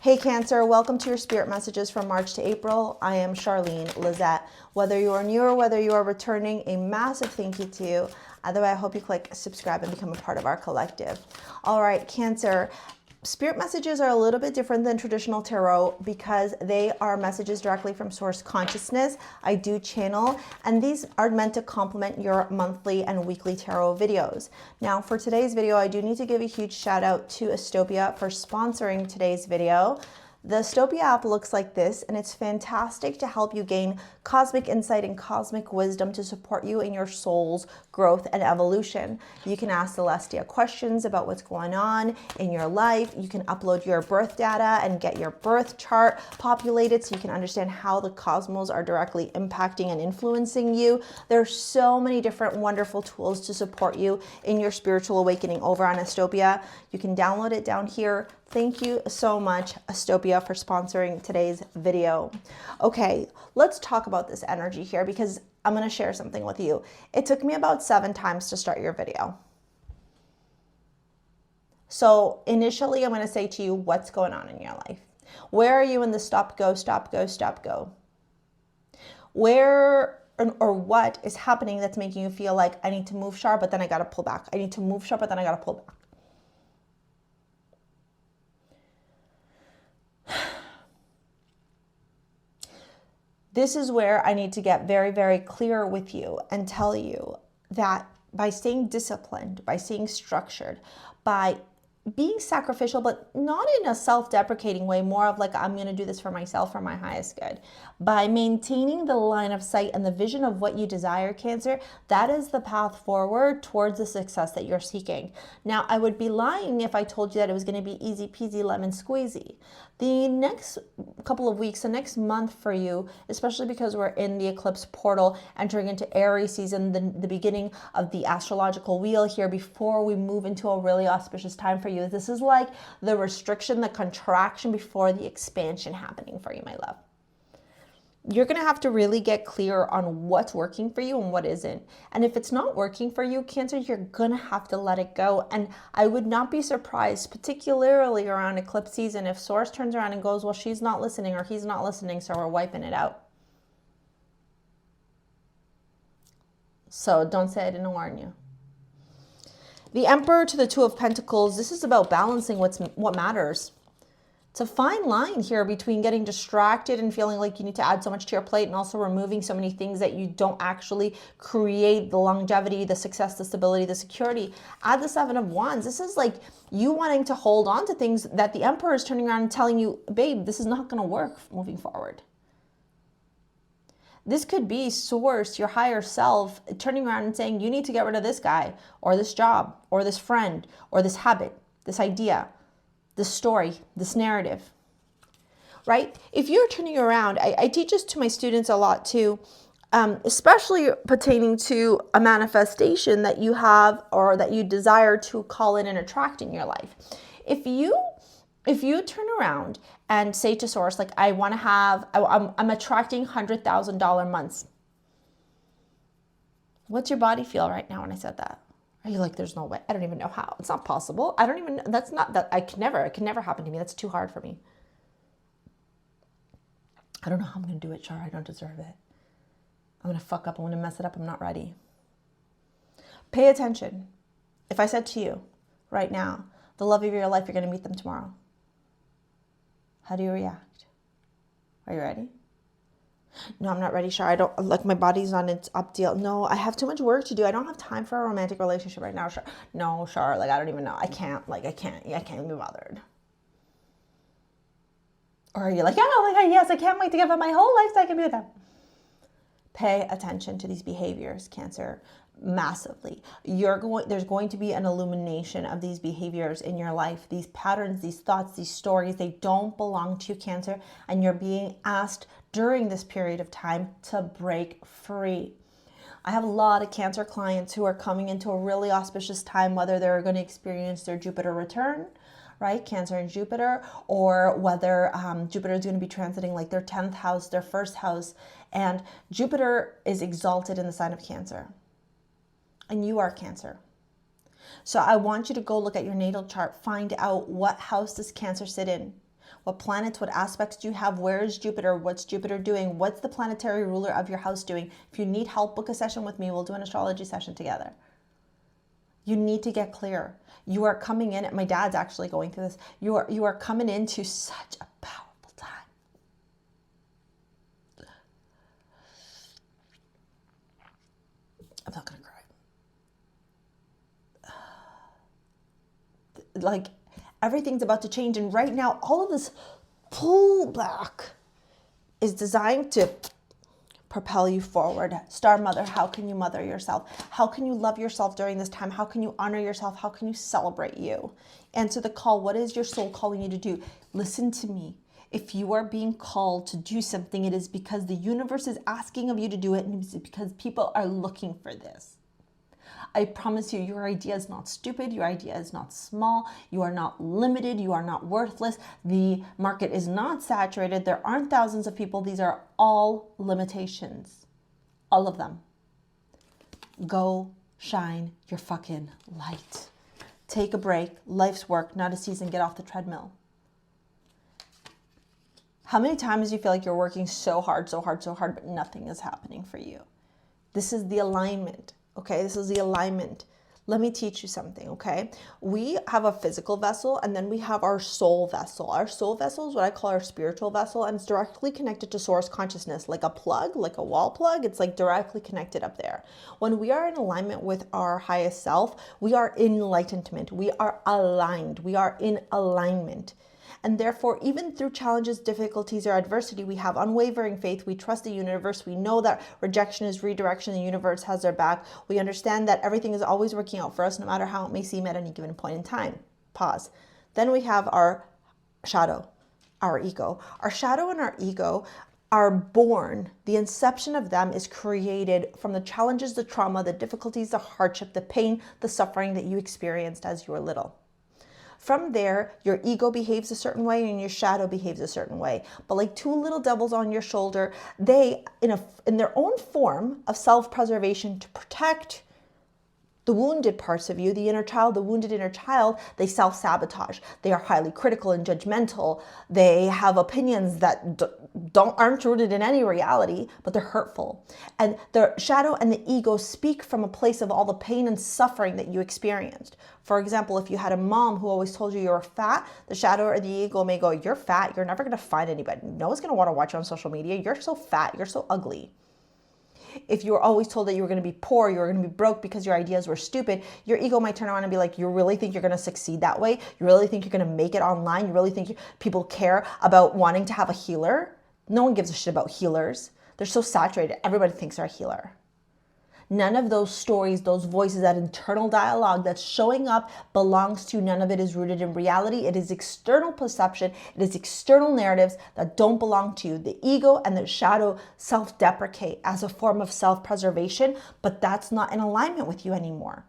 Hey Cancer, welcome to your spirit messages from March to April. I am Charlene Lizette. Whether you are new or whether you are returning, a massive thank you to you. Either way, I hope you click subscribe and become a part of our collective. All right, Cancer. Spirit messages are a little bit different than traditional tarot because they are messages directly from source consciousness. I do channel, and these are meant to complement your monthly and weekly tarot videos. Now, for today's video, I do need to give a huge shout out to Auspicious for sponsoring today's video. The Auspicious app looks like this, and it's fantastic to help you gain cosmic insight and cosmic wisdom to support you in your soul's growth and evolution. You can ask Celestia questions about what's going on in your life. You can upload your birth data and get your birth chart populated so you can understand how the cosmos are directly impacting and influencing you. There's so many different wonderful tools to support you in your spiritual awakening over on Auspicious. You can download it down here. Thank you so much, Auspicious, for sponsoring today's video. Okay, let's talk about this energy here because I'm going to share something with you. It took me about 7 times to start your video. So initially, I'm going to say to you, what's going on in your life? Where are you in the stop, go, stop, go, stop, go? Where or what is happening that's making you feel like I need to move sharp, but then I got to pull back. I need to move sharp, but then I got to pull back. This is where I need to get very, very clear with you and tell you that by staying disciplined, by staying structured, by being sacrificial, but not in a self-deprecating way, more of like, I'm going to do this for myself, for my highest good. By maintaining the line of sight and the vision of what you desire, Cancer, that is the path forward towards the success that you're seeking. Now, I would be lying if I told you that it was going to be easy peasy lemon squeezy. The next couple of weeks, the next month for you, especially because we're in the eclipse portal, entering into Aries season, the beginning of the astrological wheel here before we move into a really auspicious time for you. This is like the restriction, the contraction before the expansion happening for you, my love. You're going to have to really get clear on what's working for you and what isn't. And if it's not working for you, Cancer, you're going to have to let it go. And I would not be surprised, particularly around eclipse season, if Source turns around and goes, well, she's not listening or he's not listening, so we're wiping it out. So don't say I didn't warn you. The Emperor to the Two of Pentacles, this is about balancing what matters. It's a fine line here between getting distracted and feeling like you need to add so much to your plate and also removing so many things that you don't actually create the longevity, the success, the stability, the security. Add the Seven of Wands. This is like you wanting to hold on to things that the Emperor is turning around and telling you, babe, this is not going to work moving forward. This could be Source, your higher self, turning around and saying, you need to get rid of this guy or this job or this friend or this habit, this idea, this story, this narrative, right? If you're turning around, I teach this to my students a lot too, especially pertaining to a manifestation that you have or that you desire to call in and attract in your life. If you turn around and say to Source, like, I want to have, I'm attracting $100,000 months. What's your body feel right now when I said that? Are you like, there's no way? I don't even know how. It's not possible. I don't even know. That's not that. It can never happen to me. That's too hard for me. I don't know how I'm going to do it, Char. I don't deserve it. I'm going to fuck up. I'm going to mess it up. I'm not ready. Pay attention. If I said to you right now, the love of your life, you're going to meet them tomorrow. How do you react? Are you ready? No, I'm not ready, Char. I don't, like, my body's on its up deal. No, I have too much work to do. I don't have time for a romantic relationship right now, Char. No, Char, like, I don't even know. I can't be bothered. Or are you like, oh my God, yes, I can't wait to give up my whole life so I can be with them. Pay attention to these behaviors, Cancer, massively. There's going to be an illumination of these behaviors in your life, these patterns, these thoughts, these stories. They don't belong to you, Cancer, and you're being asked during this period of time to break free. I have a lot of Cancer clients who are coming into a really auspicious time, whether they're going to experience their Jupiter return, right? Cancer and Jupiter, or whether Jupiter is going to be transiting like their 10th house, their first house, and Jupiter is exalted in the sign of Cancer. And you are Cancer. So I want you to go look at your natal chart, find out what house does Cancer sit in. What planets, what aspects do you have? Where is Jupiter? What's Jupiter doing? What's the planetary ruler of your house doing? If you need help, book a session with me. We'll do an astrology session together. You need to get clear. You are coming in, my dad's actually going through this. You are coming into such a powerful time. I'm not gonna cry. Like, everything's about to change, and right now all of this pullback is designed to propel you forward. Star Mother, how can you mother yourself? How can you love yourself during this time? How can you honor yourself? How can you celebrate you? Answer the call. What is your soul calling you to do? Listen to me. If you are being called to do something, it is because the universe is asking of you to do it, and it's because people are looking for this. I promise you, your idea is not stupid. Your idea is not small. You are not limited. You are not worthless. The market is not saturated. There aren't thousands of people. These are all limitations. All of them. Go shine your fucking light. Take a break. Life's work, not a season. Get off the treadmill. How many times do you feel like you're working so hard, but nothing is happening for you? This is the alignment. Okay, this is the alignment. Let me teach you something, okay? We have a physical vessel, and then we have our soul vessel. Our soul vessel is what I call our spiritual vessel, and it's directly connected to source consciousness, like a plug, like a wall plug. It's like directly connected up there. When we are in alignment with our highest self, we are in enlightenment. We are aligned. We are in alignment. And therefore, even through challenges, difficulties, or adversity, we have unwavering faith. We trust the universe. We know that rejection is redirection. The universe has our back. We understand that everything is always working out for us, no matter how it may seem at any given point in time. Pause. Then we have our shadow, our ego. Our shadow and our ego are born. The inception of them is created from the challenges, the trauma, the difficulties, the hardship, the pain, the suffering that you experienced as you were little. From there, your ego behaves a certain way and your shadow behaves a certain way. But like two little devils on your shoulder, they, in their own form of self-preservation to protect the wounded parts of you, the inner child, the wounded inner child, they self-sabotage. They are highly critical and judgmental. They have opinions that aren't rooted in any reality, but they're hurtful. And the shadow and the ego speak from a place of all the pain and suffering that you experienced. For example, if you had a mom who always told you you were fat, the shadow or the ego may go, you're fat, you're never gonna find anybody. No one's gonna wanna watch you on social media. You're so fat, you're so ugly. If you were always told that you were going to be poor, you were going to be broke because your ideas were stupid, your ego might turn around and be like, you really think you're going to succeed that way? You really think you're going to make it online? You really think people care about wanting to have a healer? No one gives a shit about healers. They're so saturated. Everybody thinks they're a healer. None of those stories, those voices, that internal dialogue that's showing up belongs to you. None of it is rooted in reality. It is external perception. It is external narratives that don't belong to you. The ego and the shadow self-deprecate as a form of self-preservation, but that's not in alignment with you anymore.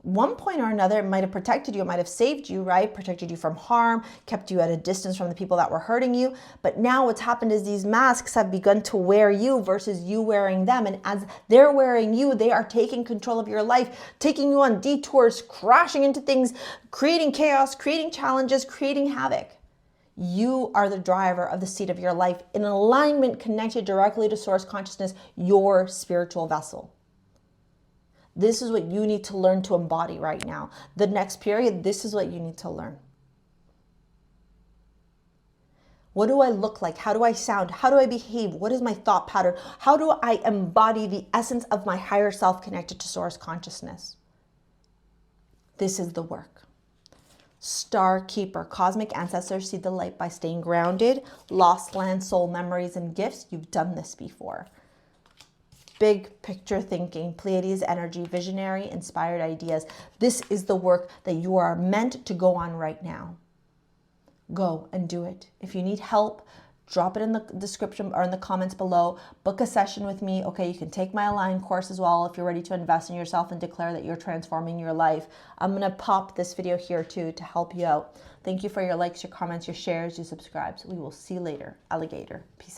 One point or another, it might have protected you, it might have saved you, right? Protected you from harm, kept you at a distance from the people that were hurting you. But now what's happened is these masks have begun to wear you versus you wearing them. And as they're wearing you, they are taking control of your life, taking you on detours, crashing into things, creating chaos, creating challenges, creating havoc. You are the driver of the seat of your life in alignment, connected directly to source consciousness, your spiritual vessel. This is what you need to learn to embody right now. The next period, this is what you need to learn. What do I look like? How do I sound? How do I behave? What is my thought pattern? How do I embody the essence of my higher self connected to source consciousness? This is the work. Star Keeper, cosmic ancestors see the light by staying grounded. Lost land, soul memories, and gifts. You've done this before. Big picture thinking, Pleiades energy, visionary, inspired ideas. This is the work that you are meant to go on right now. Go and do it. If you need help, drop it in the description or in the comments below. Book a session with me. Okay, you can take my Align course as well if you're ready to invest in yourself and declare that you're transforming your life. I'm going to pop this video here too to help you out. Thank you for your likes, your comments, your shares, your subscribes. We will see you later. Alligator. Peace.